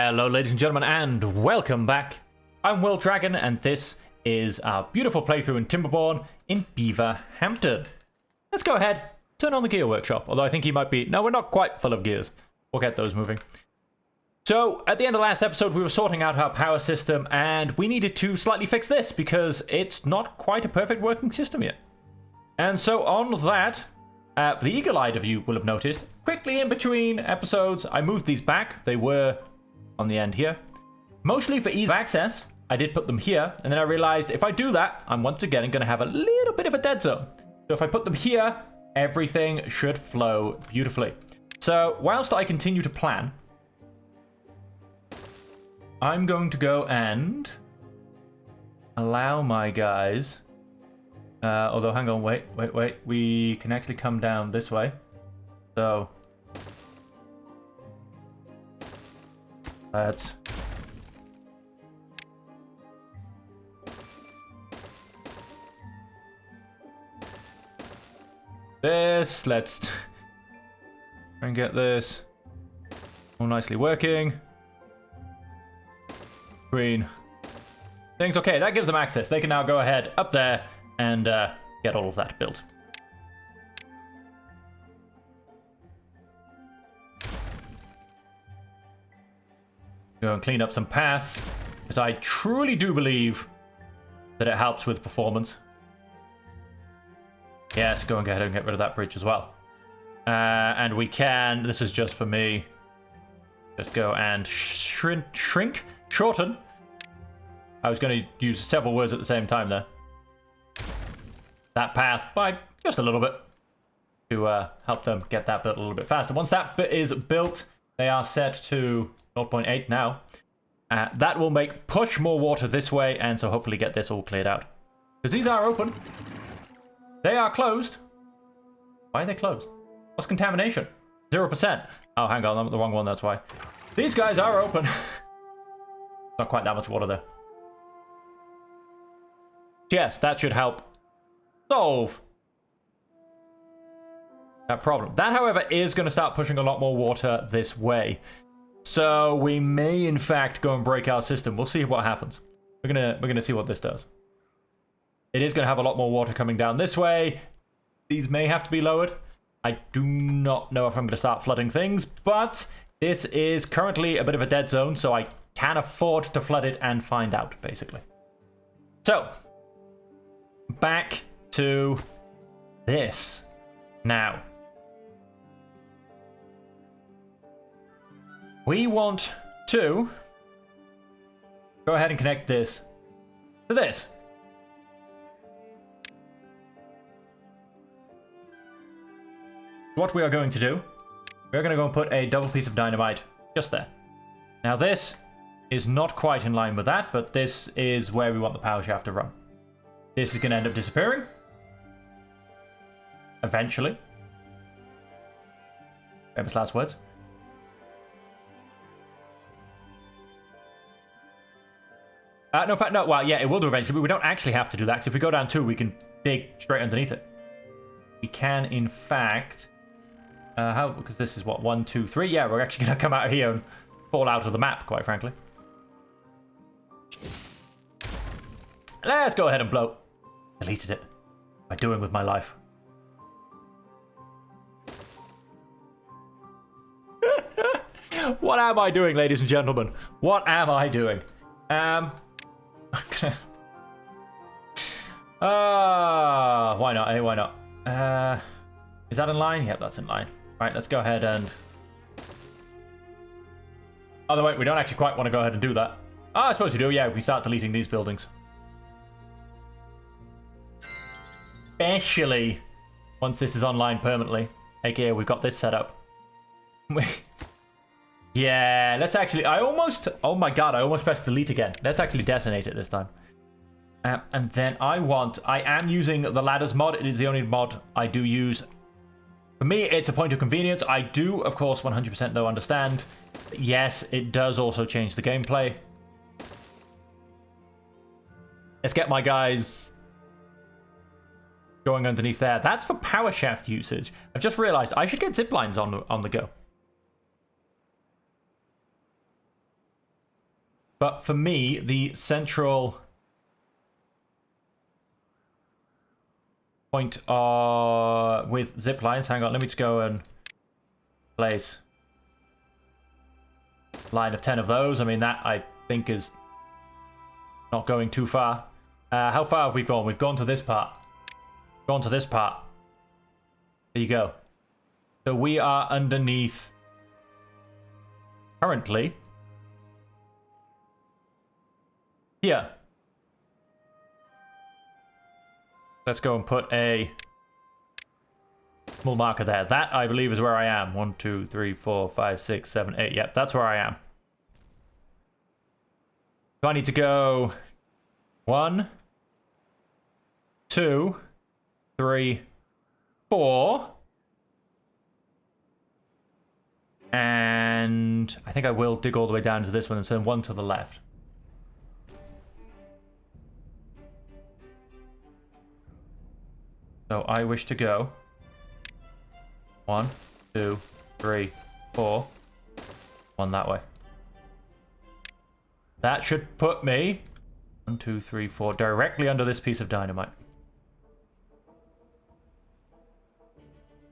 Hello, ladies and gentlemen, and welcome back. I'm Will Dragon, and this is our beautiful playthrough in Timberborn in Beaverhampton. Let's go ahead, turn on the gear workshop, although I think he might be... No, we're not quite full of gears. We'll get those moving. So, at the end of last episode, we were sorting out our power system, and we needed to slightly fix this, because it's not quite a perfect working system yet. And so, on that... the eagle-eyed of you will have noticed, quickly in between episodes, I moved these back. They were on the end here. Mostly for ease of access, I did put them here, and then I realized if I do that, I'm once again going to have a little bit of a dead zone. So if I put them here, everything should flow beautifully. So whilst I continue to plan, I'm going to go and allow my guys... although, hang on, wait. We can actually come down this way. So... let's... let's try and get this all nicely working. Green. Things okay, that gives them access. They can now go ahead up there and get all of that built. Go and clean up some paths, because I truly do believe that it helps with performance. Yes, go and go ahead and get rid of that bridge as well. And we can, this is just for me, just go and shorten. I was going to use several words at the same time there. That path by just a little bit to help them get that built a little bit faster. Once that bit is built, they are set to 0.8 now. That will push more water this way, and so hopefully get this all cleared out. Because these are open. They are closed. Why are they closed? What's contamination? 0%. Oh, hang on, I'm at the wrong one, that's why. These guys are open. Not quite that much water there. Yes, that should help solve that problem. That, however, is going to start pushing a lot more water this way. So we may, in fact, go and break our system. We'll see what happens. We're gonna see what this does. It is going to have a lot more water coming down this way. These may have to be lowered. I do not know if I'm going to start flooding things, but this is currently a bit of a dead zone, so I can afford to flood it and find out, basically. So, back to this now. We want to go ahead and connect this to this. What we are going to do, we're going to go and put a double piece of dynamite just there. Now this is not quite in line with that, but this is where we want the power shaft to run. This is going to end up disappearing. Eventually. Famous last words. No, in fact, no, well, yeah, it will do eventually, but we don't actually have to do that, because if we go down 2, we can dig straight underneath it. We can, in fact... how? Because this is what, 1, 2, 3? Yeah, we're actually going to come out of here and fall out of the map, quite frankly. Let's go ahead and blow. Deleted it. What am I doing with my life? What am I doing, ladies and gentlemen? What am I doing? Why not? Hey, why not? Is that in line? Yep, that's in line. Right, let's go ahead and... Oh, no, wait, we don't actually quite want to go ahead and do that. Oh, I suppose we do, yeah, we start deleting these buildings. Especially once this is online permanently. AKA, we've got this set up. Yeah, let's actually... Oh my god, I almost pressed delete again. Let's actually detonate it this time. And then I am using the ladders mod. It is the only mod I do use. For me, it's a point of convenience. I do, of course, 100% though understand. Yes, it does also change the gameplay. Let's get my guys going underneath there. That's for power shaft usage. I've just realized I should get zip lines on the go. But for me, the central point with zip lines, hang on, let me just go and place line of 10 of those. I mean, that I think is not going too far. How far have we gone? We've gone to this part. Gone to this part. There you go. So we are underneath currently here. Let's go and put a small marker there. That, I believe, is where I am. 1, 2, 3, 4, 5, 6, 7, 8. Yep, that's where I am. So I need to go 1, 2, 3, 4. And I think I will dig all the way down to this one and send 1 to the left. So I wish to go 1, 2, 3, 4. 1 that way. That should put me 1, 2, 3, 4 directly under this piece of dynamite.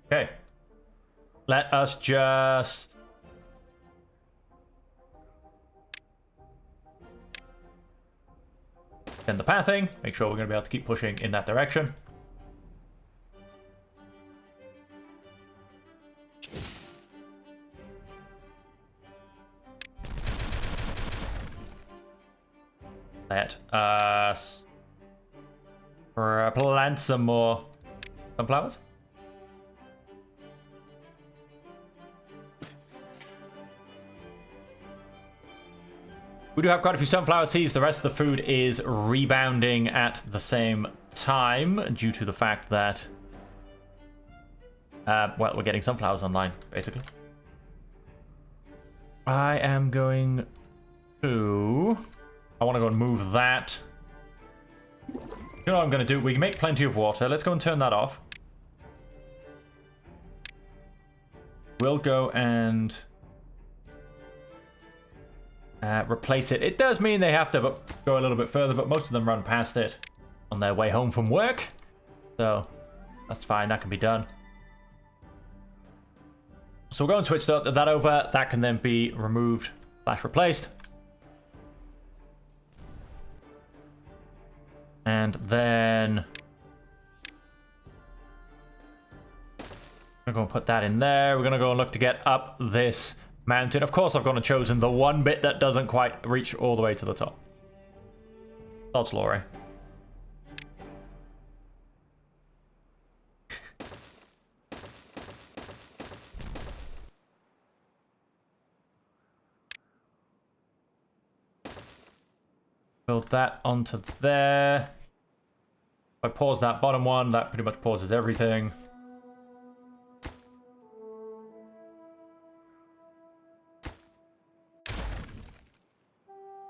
Okay. Let us just send the pathing. Make sure we're going to be able to keep pushing in that direction. Let us plant some more sunflowers. We do have quite a few sunflower seeds. The rest of the food is rebounding at the same time due to the fact that, well, we're getting sunflowers online, basically. I am going to... I want to go and move that. You know what I'm going to do? We can make plenty of water. Let's go and turn that off. We'll go and replace it. It does mean they have to go a little bit further, but most of them run past it on their way home from work. So that's fine. That can be done. So we'll go and switch that over. That can then be removed / replaced. And then we're going to put that in there. We're going to go and look to get up this mountain. Of course, I've gone and chosen the one bit that doesn't quite reach all the way to the top. That's Laurie. Build that onto there. If I pause that bottom one, that pretty much pauses everything.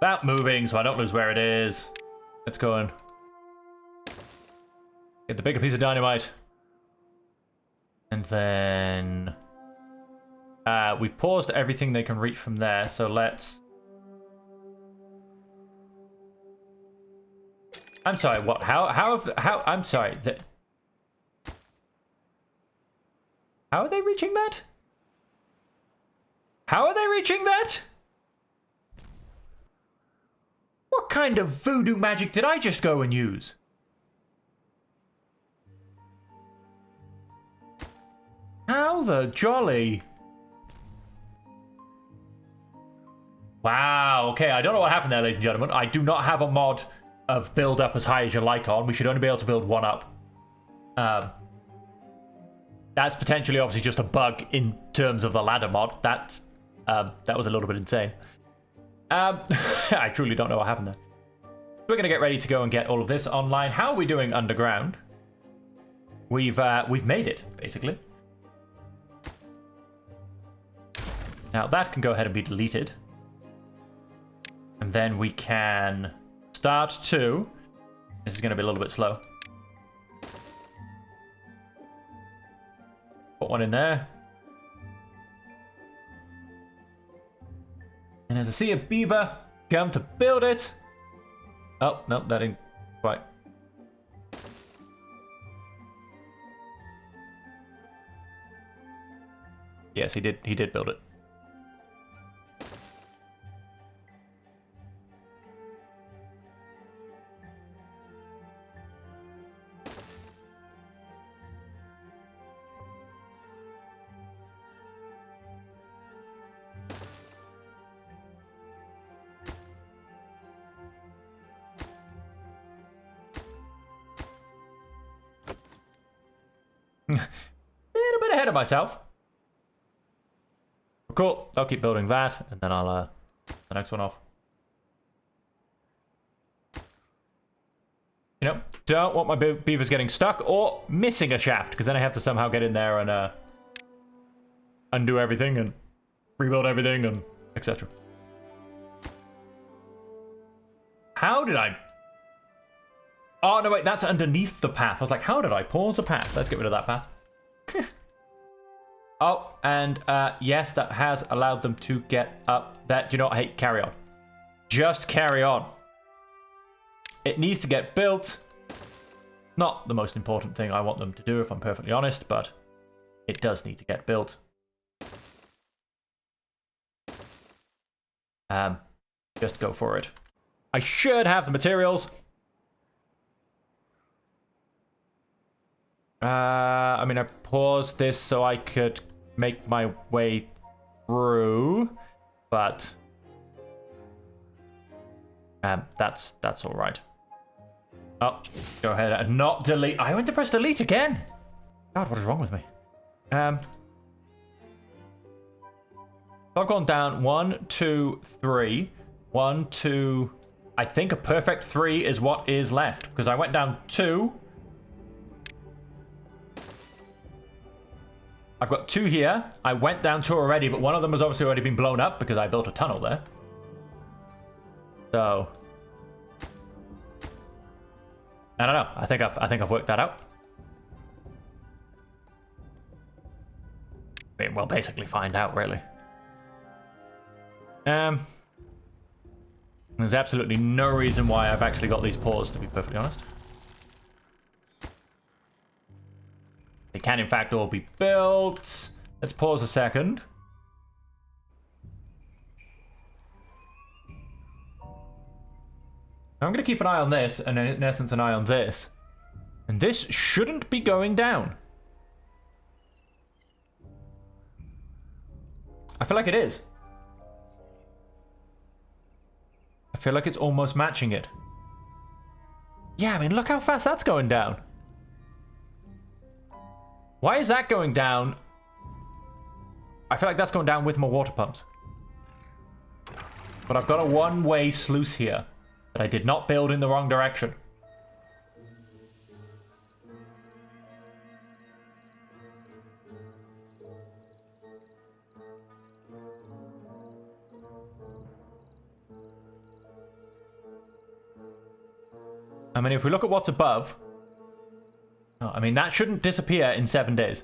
That moving, so I don't lose where it is. Let's go and get the bigger piece of dynamite. And then we've paused everything they can reach from there, so let's... I'm sorry, what? How, I'm sorry. How are they reaching that? How are they reaching that? What kind of voodoo magic did I just go and use? How the jolly? Wow, okay, I don't know what happened there, ladies and gentlemen. I do not have a mod of build up as high as you like on. We should only be able to build one up. That's potentially obviously just a bug in terms of the ladder mod. That was a little bit insane. I truly don't know what happened there. We're gonna get ready to go and get all of this online. How are we doing underground? We've made it, basically. Now that can go ahead and be deleted. And then we can start to... This is going to be a little bit slow. Put one in there. And as I see a beaver, come to build it. Oh, no, that didn't quite. Yes, he did build it. Little bit ahead of myself. Cool. I'll keep building that, and then I'll the next one off. You know, don't want my beavers getting stuck or missing a shaft, because then I have to somehow get in there and undo everything and rebuild everything and etc. How did I? Oh no, wait, that's underneath the path. I was like, how did I pause a path? Let's get rid of that path. Oh, and yes, that has allowed them to get up. That, you know, hey, carry on. Just carry on. It needs to get built. Not the most important thing I want them to do, if I'm perfectly honest, but it does need to get built. Just go for it. I should have the materials. I mean, I paused this so I could make my way through, but that's all right. Oh, go ahead and not delete. I went to press delete again. God, what is wrong with me? I've gone down 1, 2, 3. 1, 2. I think a perfect 3 is what is left, because I went down 2. I've got 2 here. I went down 2 already, but one of them has obviously already been blown up because I built a tunnel there. So I don't know. I think I've worked that out. I mean, we'll basically find out, really. There's absolutely no reason why I've actually got these paused, to be perfectly honest. They can, in fact, all be built. Let's pause a second. I'm going to keep an eye on this, and in essence, an eye on this. And this shouldn't be going down. I feel like it is. I feel like it's almost matching it. Yeah, I mean, look how fast that's going down. Why is that going down? I feel like that's going down with my water pumps. But I've got a one-way sluice here that I did not build in the wrong direction. I mean, if we look at what's above... Oh, I mean, that shouldn't disappear in 7 days.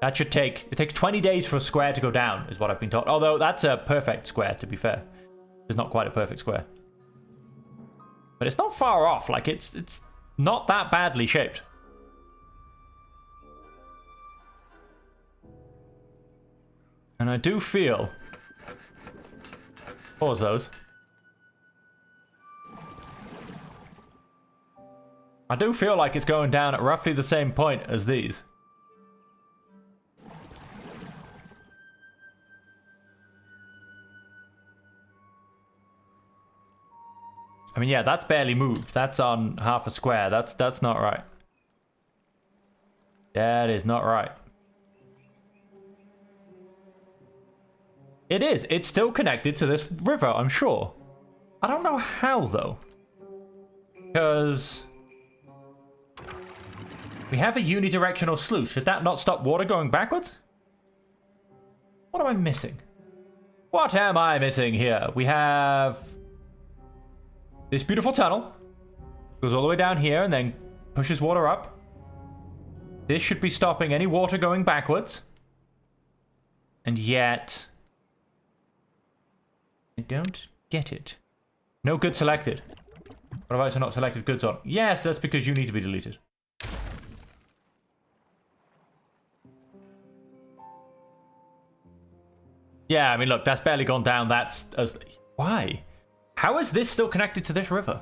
That should take... It takes 20 days for a square to go down, is what I've been told. Although, that's a perfect square, to be fair. It's not quite a perfect square. But it's not far off. Like, it's not that badly shaped. And I do feel... Pause those. I do feel like it's going down at roughly the same point as these. I mean, yeah, that's barely moved. That's on half a square. That's not right. That is not right. It is. It's still connected to this river, I'm sure. I don't know how, though. Because... we have a unidirectional sluice. Should that not stop water going backwards? What am I missing? What am I missing here? We have... this beautiful tunnel. Goes all the way down here and then pushes water up. This should be stopping any water going backwards. And yet... I don't get it. No good selected. What have I not selected goods on? Yes, that's because you need to be deleted. Yeah, I mean, look, that's barely gone down. That's... Why? How is this still connected to this river?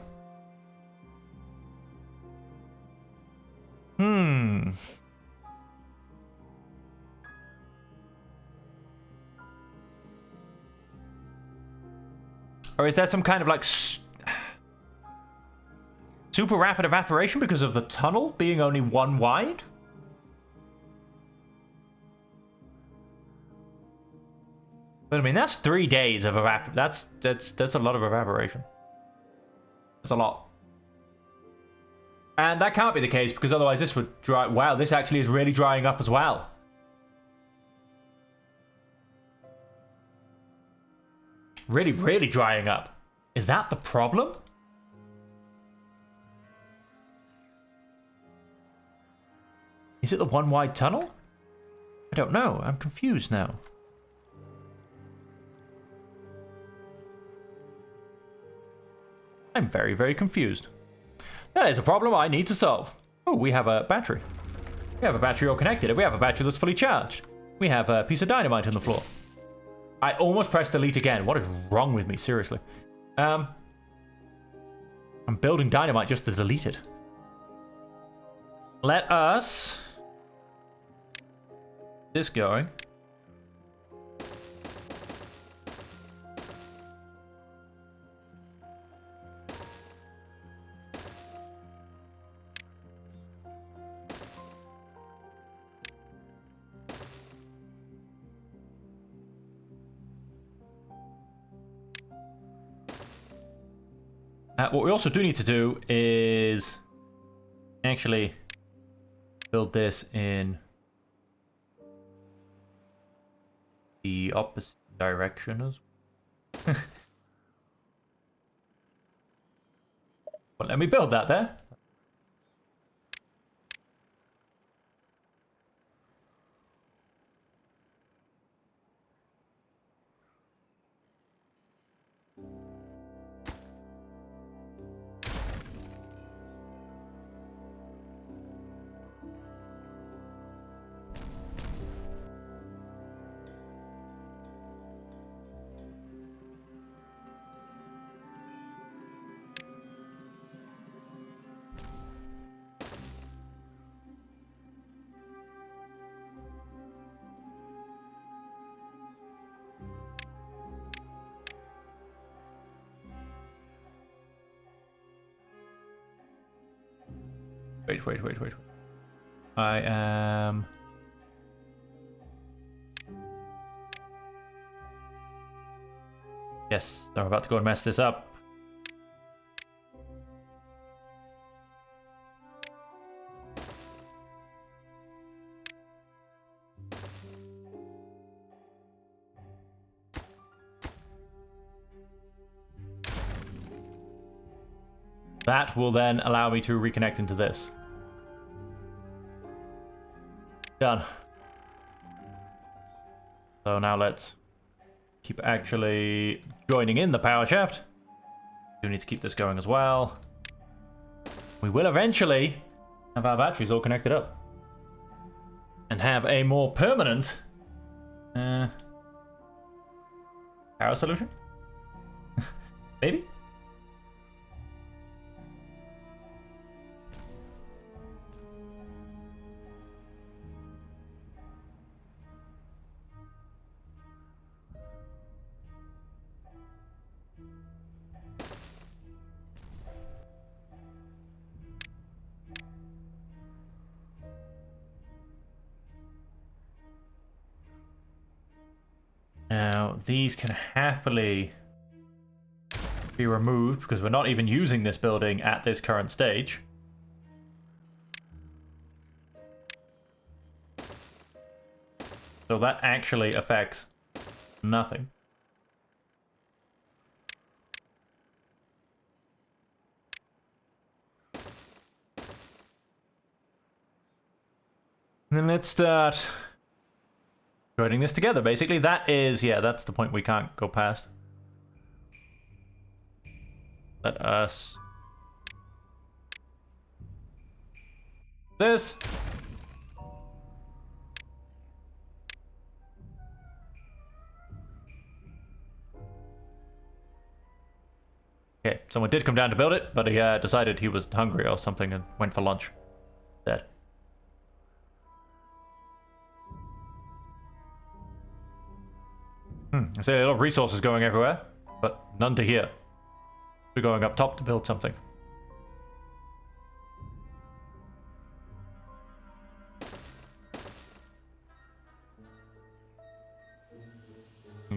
Or is there some kind of, like, super rapid evaporation because of the tunnel being only one wide? But I mean, that's 3 days of evaporation. That's a lot of evaporation. That's a lot. And that can't be the case because otherwise this would dry. Wow, this actually is really drying up as well. Really, really drying up. Is that the problem? Is it the one wide tunnel? I don't know. I'm confused now. I'm very, very confused. That is a problem I need to solve. Oh, we have a battery. We have a battery all connected. We have a battery that's fully charged. We have a piece of dynamite on the floor. I almost pressed delete again. What is wrong with me? Seriously. I'm building dynamite just to delete it. Let us... this going. What we also do need to do is actually build this in the opposite direction as well. Well, let me build that there. Wait. I am... Yes, I'm about to go and mess this up. That will then allow me to reconnect into this. Done. So now let's keep actually joining in the power shaft. We need to keep this going as well. We will eventually have our batteries all connected up. And have a more permanent power solution? Maybe? Now, these can happily be removed because we're not even using this building at this current stage. So that actually affects nothing. Then let's start putting this together. Basically, that is, yeah, that's the point we can't go past. Let us... This. Okay, someone did come down to build it, but he decided he was hungry or something and went for lunch. Dead. I see a lot of resources going everywhere, but none to here. We're going up top to build something.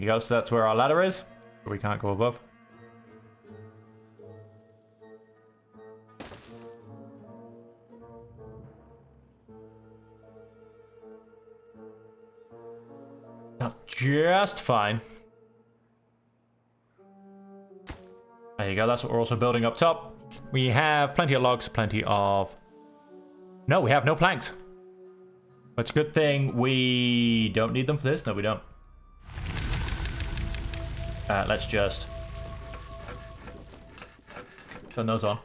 So that's where our ladder is. But we can't go above. Just fine. There you go, that's what we're also building up top. We have plenty of logs, plenty of... No, we have no planks. It's a good thing we don't need them for this. No, we don't. Let's just turn those on.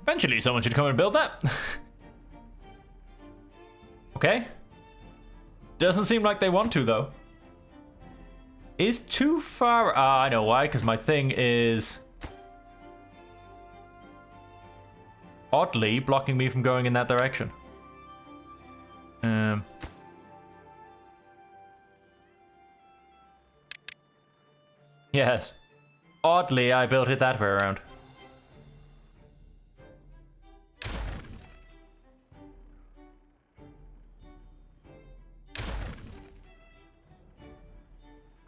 Eventually, someone should come and build that. Okay. Doesn't seem like they want to, though. Is too far... I know why, because my thing is... oddly blocking me from going in that direction. Yes. Oddly, I built it that way around.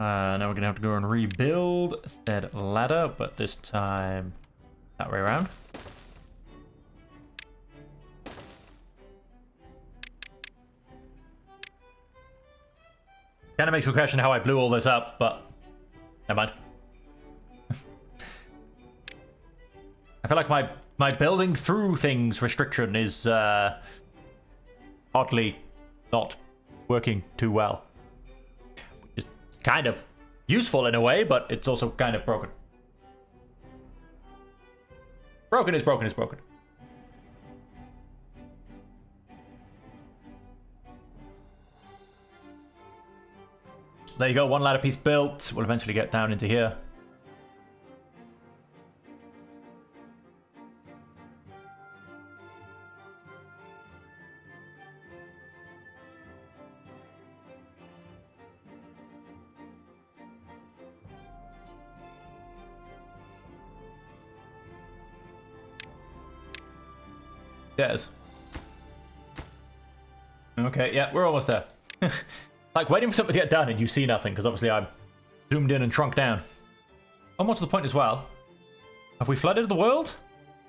Now we're going to have to go and rebuild said ladder, but this time that way around. Kind of makes me question how I blew all this up, but never mind. I feel like my building through things restriction is oddly not working too well. It's kind of useful in a way, but it's also kind of broken. Broken is broken is broken. There you go, one ladder piece built. We'll eventually get down into here. Yes. Okay, yeah, we're almost there. Like, waiting for something to get done and you see nothing, because obviously I'm zoomed in and shrunk down. Almost to the point as well. Have we flooded the world?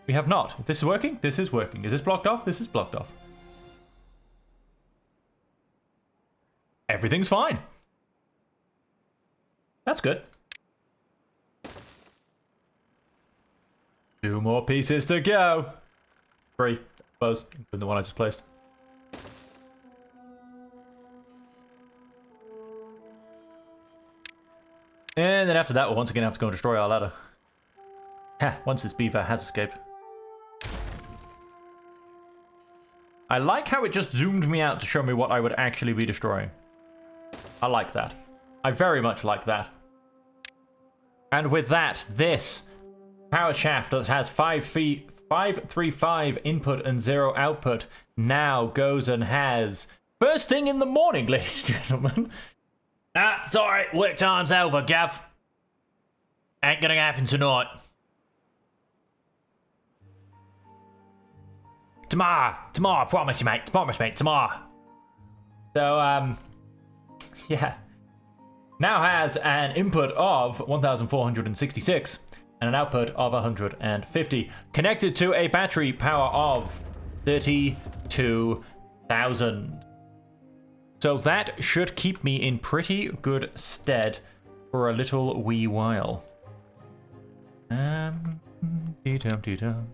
We have not. If this is working, this is working. Is this blocked off? This is blocked off. Everything's fine. That's good. 2 more pieces to go. 3, I suppose, including the one I just placed. And then after that, we'll once again have to go and destroy our ladder. Ha, once this beaver has escaped. I like how it just zoomed me out to show me what I would actually be destroying. I like that. I very much like that. And with that, this power shaft that has 535 input and 0 output now goes and has first thing in the morning, ladies and gentlemen. Ah, sorry, work time's over, Gav. Ain't gonna happen tonight. Tomorrow, I promise you, mate. Tomorrow. So, yeah. Now has an input of 1,466 and an output of 150. Connected to a battery power of 32,000. So that should keep me in pretty good stead for a little wee while. Dee-dum.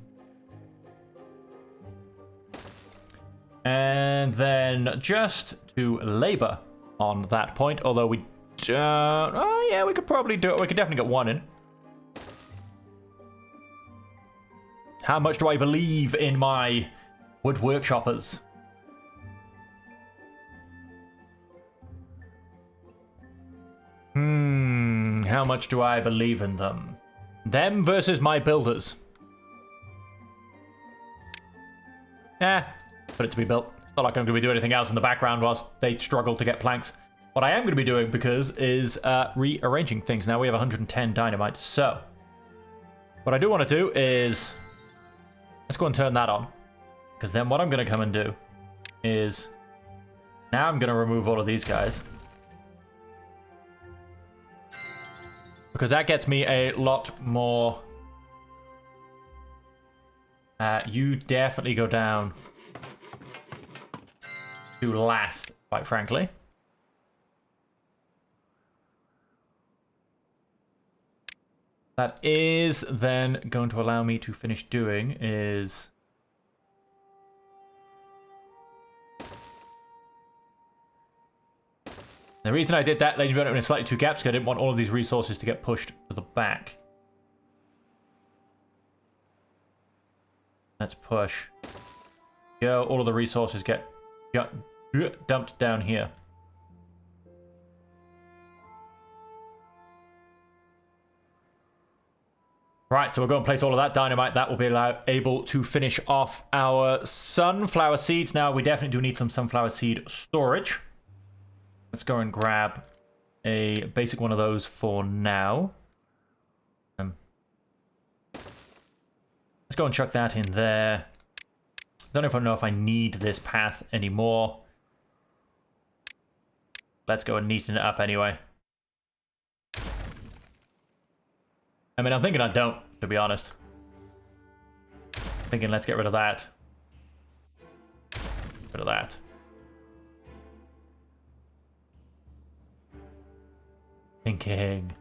And then just to labor on that point, although we don't... Oh, yeah, we could probably do it. We could definitely get one in. How much do I believe in my wood workshoppers? How much do I believe in them? Them versus my builders. Put it to be built. It's not like I'm going to be doing anything else in the background whilst they struggle to get planks. What I am going to be doing, because, is rearranging things. Now we have 110 dynamite, so what I do want to do is... Let's go and turn that on. Because then what I'm going to come and do is... Now I'm going to remove all of these guys. Because that gets me a lot more... you definitely go down to last, quite frankly. That is then going to allow me to finish doing is... The reason I did that, ladies and gentlemen, in slightly two gaps, because I didn't want all of these resources to get pushed to the back. Let's push. Go, all of the resources get dumped down here. Right, so we'll go and place all of that dynamite. That will be able to finish off our sunflower seeds. Now, we definitely do need some sunflower seed storage. Let's go and grab a basic one of those for now. Let's go and chuck that in there. Don't know if I need this path anymore. Let's go and neaten it up anyway. I mean, I'm thinking I don't, to be honest. Thinking let's get rid of that. Rid of that. Thinking.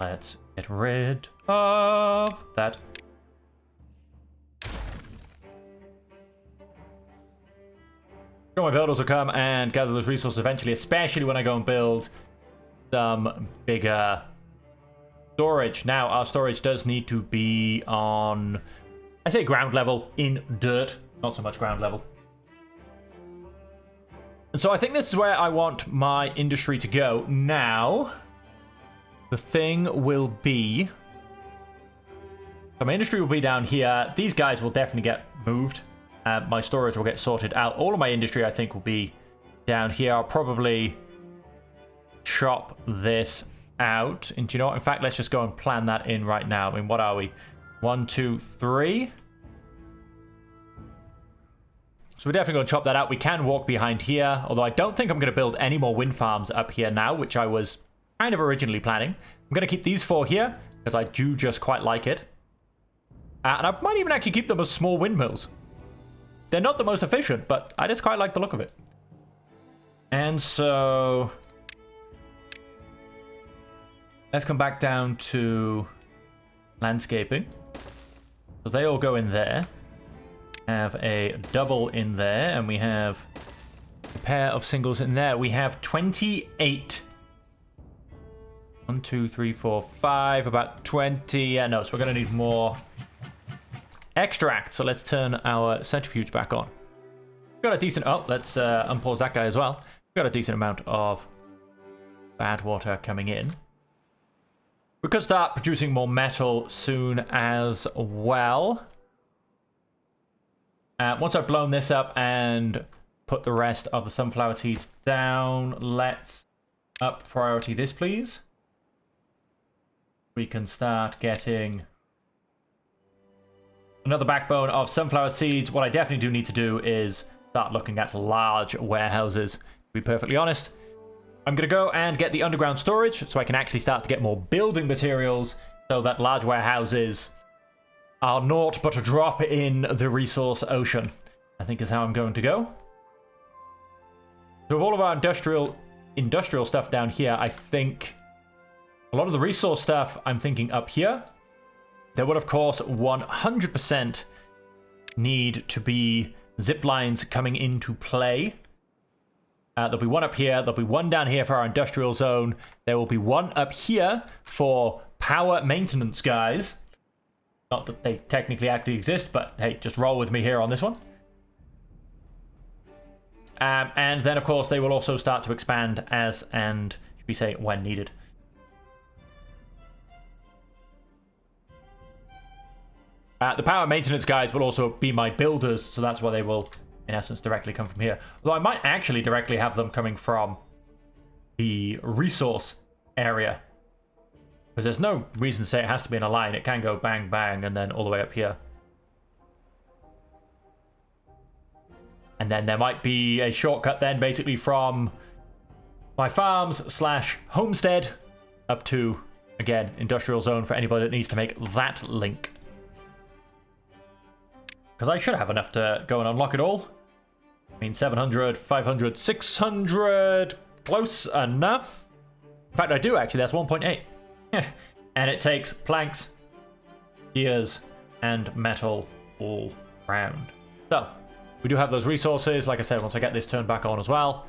Let's get rid of that. Sure, my builders will come and gather those resources eventually, especially when I go and build some bigger storage. Now, our storage does need to be on, I say ground level, in dirt, not so much ground level. And so I think this is where I want my industry to go. Now, the thing will be... So my industry will be down here. These guys will definitely get moved. My storage will get sorted out. All of my industry, I think, will be down here. I'll probably chop this out. And do you know what? In fact, let's just go and plan that in right now. I mean, what are we? 1, 2, 3. So we're definitely going to chop that out. We can walk behind here, although I don't think I'm going to build any more wind farms up here now, which I was kind of originally planning. I'm going to keep these 4 here, because I do just quite like it. And I might even actually keep them as small windmills. They're not the most efficient, but I just quite like the look of it. And so... let's come back down to landscaping. So they all go in there. Have a double in there, and we have a pair of singles in there. We have 28. 1, 2, 3, 4, 5, about 20. Yeah, no, so we're going to need more extract. So let's turn our centrifuge back on. We've got a decent... Oh, let's unpause that guy as well. We've got a decent amount of bad water coming in. We could start producing more metal soon as well. Once I've blown this up and put the rest of the sunflower seeds down, let's up priority this, please. We can start getting another backbone of sunflower seeds. What I definitely do need to do is start looking at large warehouses, to be perfectly honest. I'm going to go and get the underground storage so I can actually start to get more building materials so that large warehouses are naught but a drop in the resource ocean, I think is how I'm going to go. So with all of our industrial industrial stuff down here. I think a lot of the resource stuff I'm thinking up here. There would, of course, 100% need to be zip lines coming into play. There'll be one up here. There'll be one down here for our industrial zone. There will be one up here for power maintenance guys. Not that they technically actually exist, but hey, just roll with me here on this one. And then, of course, they will also start to expand as and, should we say, when needed. The power maintenance guys will also be my builders, so that's why they will, in essence, directly come from here. Although I might actually directly have them coming from the resource area. Because there's no reason to say it has to be in a line. It can go bang, bang, and then all the way up here. And then there might be a shortcut then, basically from my farms / homestead up to, again, industrial zone for anybody that needs to make that link. Because I should have enough to go and unlock it all. I mean, 700, 500, 600, close enough. In fact, I do actually, that's 1.8. And it takes planks, gears, and metal all round. So, we do have those resources. Like I said, once I get this turned back on as well.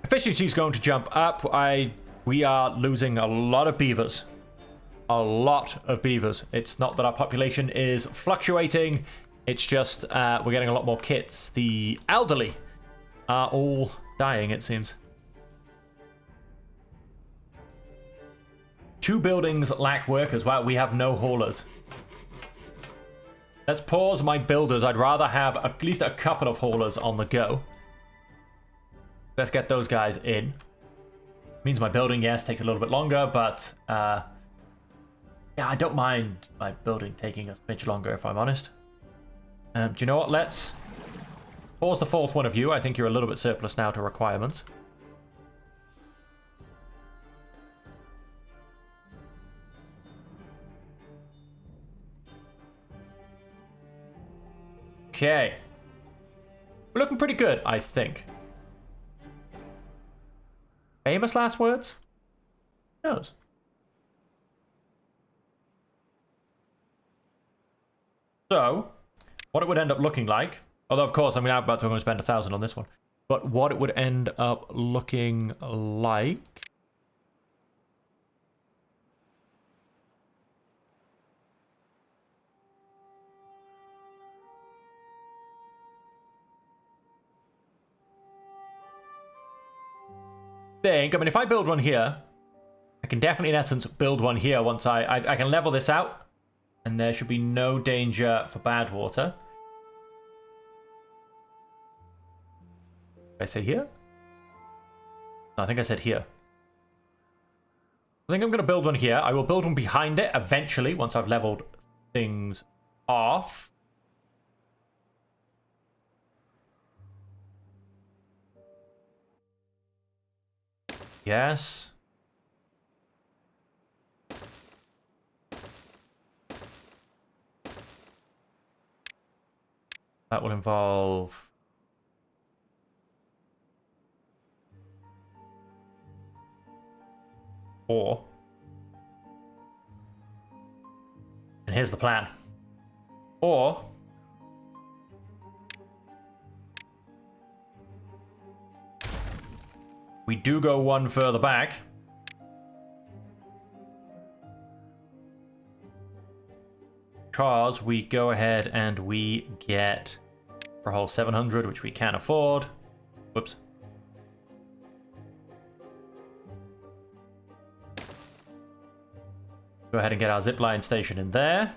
Efficiency is going to jump up. We are losing a lot of beavers. A lot of beavers. It's not that our population is fluctuating. It's just we're getting a lot more kits. The elderly are all dying, it seems. 2 buildings lack workers. Wow, we have no haulers. Let's pause my builders. I'd rather have at least a couple of haulers on the go. Let's get those guys in. Means my building, yes, takes a little bit longer, but yeah, I don't mind my building taking a smidge longer, if I'm honest. Do you know what? Let's pause the 4th one of you. I think you're a little bit surplus now to requirements. Okay. We're looking pretty good, I think. Famous last words? Who knows? So, what it would end up looking like, although of course I'm about to spend 1,000 on this one, but what it would end up looking like. I mean, if I build one here, I can definitely in essence build one here once I can level this out, and there should be no danger for bad water. Did I say here? No, I think I said here. I think I'm going to build one here. I will build one behind it eventually once I've leveled things off. Yes. That will involve 4. And here's the plan. Or we do go one further back. Because we go ahead and we get for a whole 700, which we can afford. Whoops. Go ahead and get our zipline station in there.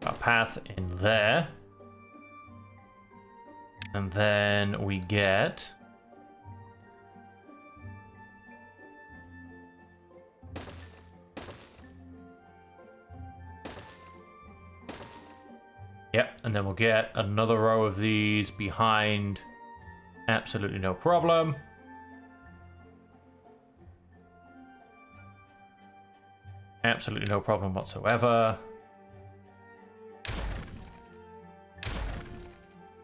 Our path in there. And then we get yep, and then we'll get another row of these behind. Absolutely no problem. Absolutely no problem whatsoever.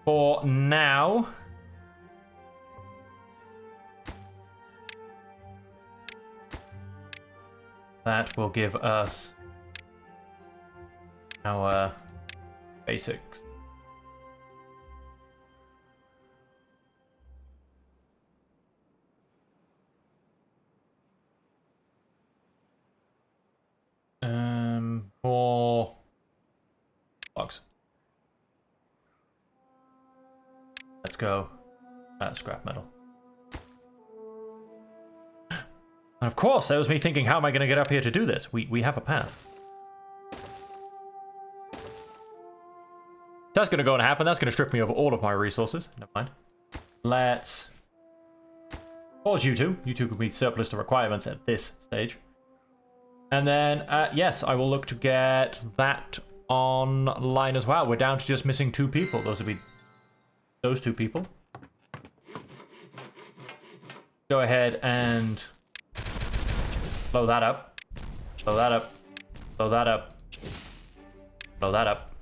for now, that will give us our basics. More logs. Let's go. Scrap metal. And of course, that was me thinking, how am I going to get up here to do this? We have a path. That's going to go and happen. That's going to strip me of all of my resources. Never mind. Let's pause you two. You two could be surplus to requirements at this stage. And then, yes, I will look to get that online as well. We're down to just missing 2 people. Those would be those 2 people. Go ahead and blow that up. Blow that up. Blow that up. Blow that up.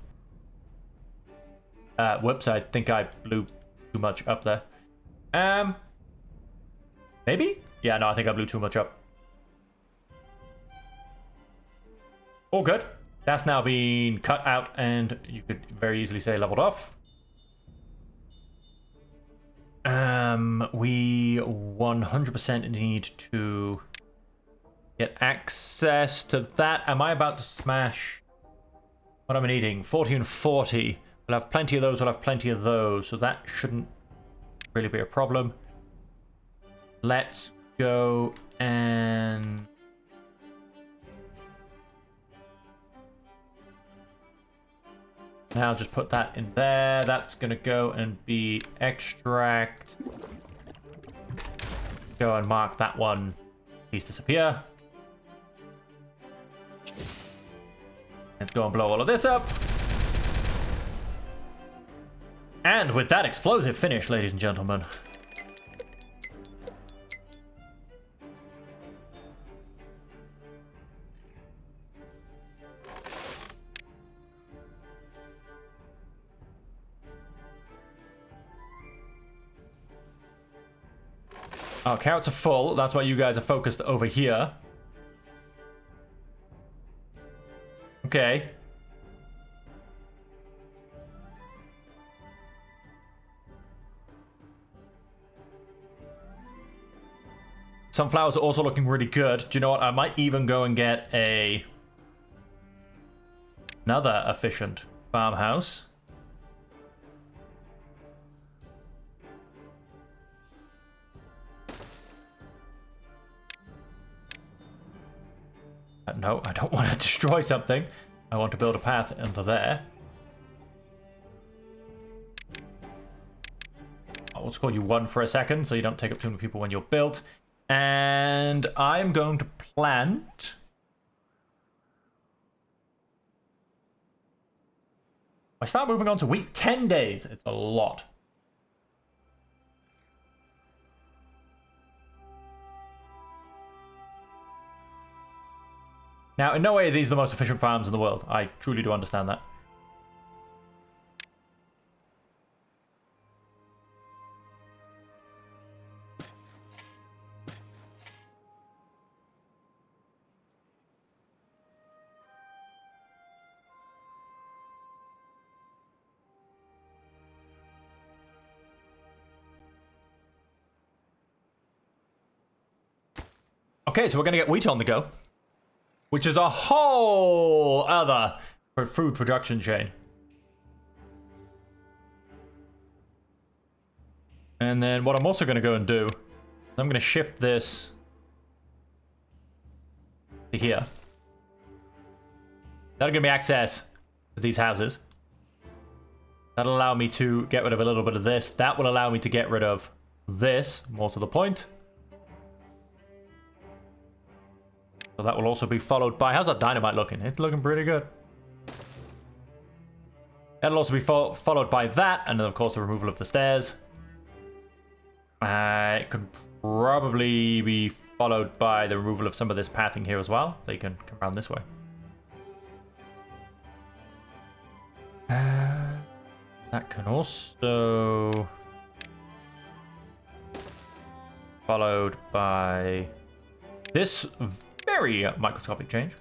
Whoops, I think I blew too much up there. Maybe? Yeah, no, I think I blew too much up. All good. That's now been cut out, and you could very easily say leveled off. We 100% need to get access to that. Am I about to smash what am I needing? 40 and 40. We'll have plenty of those, we'll have plenty of those, so that shouldn't really be a problem. Let's go and... now just put that in there. That's going to go and be extract. Go and mark that one. Please disappear. Let's go and blow all of this up. And with that explosive finish, ladies and gentlemen. Oh, carrots are full. That's why you guys are focused over here. Okay. Sunflowers are also looking really good. Do you know what? I might even go and get another efficient farmhouse. No, I don't want to destroy something. I want to build a path into there. I'll just call you 1 for a second so you don't take up too many people when you're built. And I'm going to plant... I start moving on to wheat. 10 days. It's a lot. Now, in no way are these the most efficient farms in the world. I truly do understand that. Okay, so we're going to get wheat on the go. Which is a whole other food production chain. And then what I'm also going to go and do, I'm going to shift this to here. That'll give me access to these houses. That'll allow me to get rid of a little bit of this. That will allow me to get rid of this, more to the point. So that will also be followed by... how's that dynamite looking? It's looking pretty good. That'll also be followed by that, and then of course the removal of the stairs. It could probably be followed by the removal of some of this pathing here as well. They can come around this way. That can also... followed by this very microscopic change.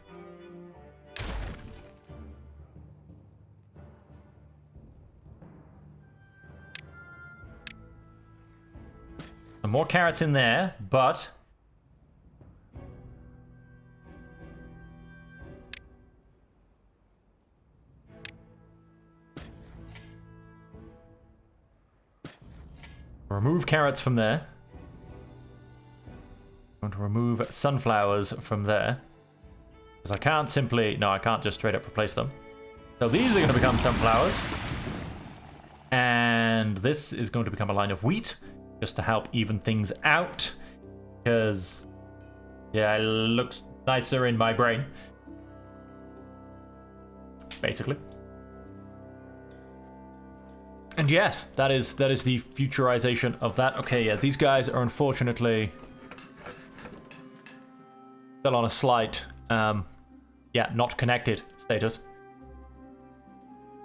Some more carrots in there, but... remove carrots from there. I'm going to remove sunflowers from there. Because I can't simply... no, I can't just straight up replace them. So these are going to become sunflowers. And this is going to become a line of wheat. Just to help even things out. Because... yeah, it looks nicer in my brain. Basically. And yes, that is the futurization of that. Okay, yeah, these guys are unfortunately still on a slight, not connected status.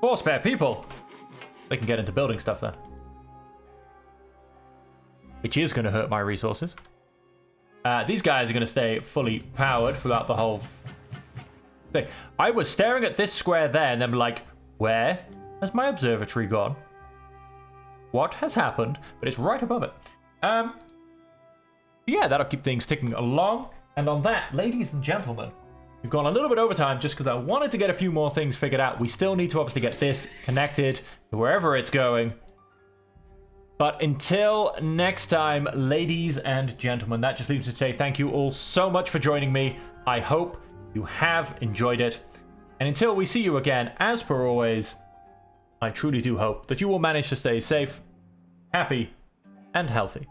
4 spare people. They can get into building stuff then. Which is going to hurt my resources. These guys are going to stay fully powered throughout the whole thing. I was staring at this square there and then like, where has my observatory gone? What has happened? But it's right above it. Yeah, that'll keep things ticking along. And on that, ladies and gentlemen, we've gone a little bit over time just because I wanted to get a few more things figured out. We still need to obviously get this connected to wherever it's going. But until next time, ladies and gentlemen, that just leaves me to say thank you all so much for joining me. I hope you have enjoyed it. And until we see you again, as per always, I truly do hope that you will manage to stay safe, happy, and healthy.